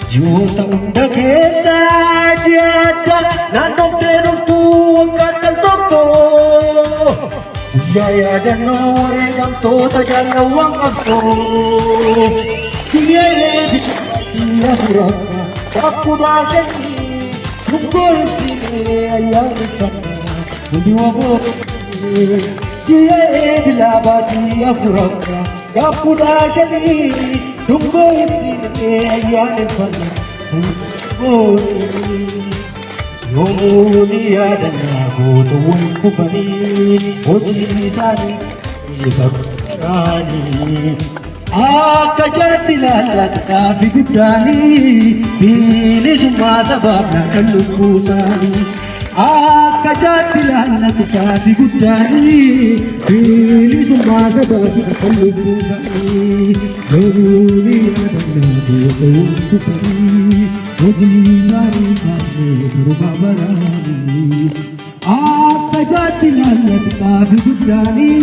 Jiota unda keta jiada nanong terutu wakal toko Jaya dan nore yang tota jana wang ako Jaya dia berapa aku bagani Nukul sini ayam sana Mudi wabo Jaya bila dia berapa aku bagani Nukul sini ayam sana Yoni ada aku tuan kubani Odi sani ibakani Akajatilah lata bibidani Pilih semua sebabnya kelukusan Akajatilah lata bibidani Pilih semua sebabnya kelukusan Yoni ada aku tuan kubani Odinari kami berubah berani Apa jadinya kita berdani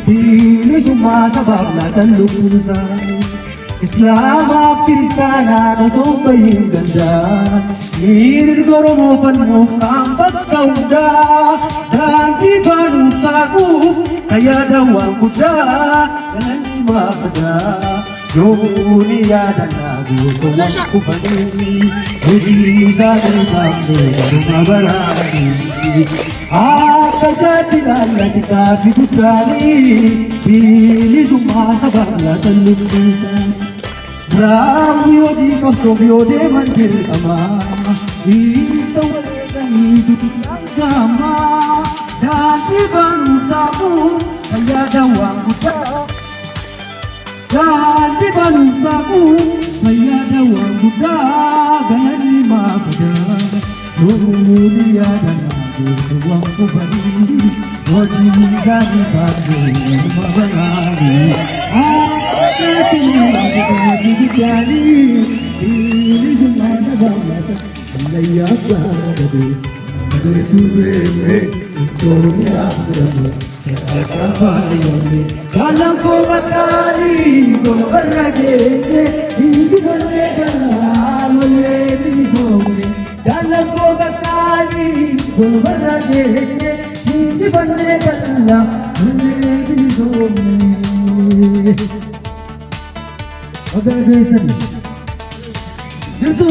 Ini cuma sebabnya dan lukusan Islam Afghanistan ada sobayin ganda Mirir goromo penuh kampak kauda Dan di banusaku kaya dawang kuda Dan lima pada Dunia dan lagu tuanku bani Budi dari bangsa rumah berani Apa jadilah kita hidup dari Pilih semua sabana dan lukisan Ramyo di kosobyo de manjil sama Itu dan hidup yang sama Dan di bangsamu kaya dawang kuda Dan di bangsaku saya dawang kuda dan lima kuda Dunia dan aku tuang kubani Wajib dari batu lima berani Apa tinggal kita dijadi Ini cuma banyak Layak beradu Berdua Dunia beradu dalam komat kali kau berlagak hidup berlegar lebih sore dalam komat kali kau berlagak hidup berlegar lebih sore ada besan itu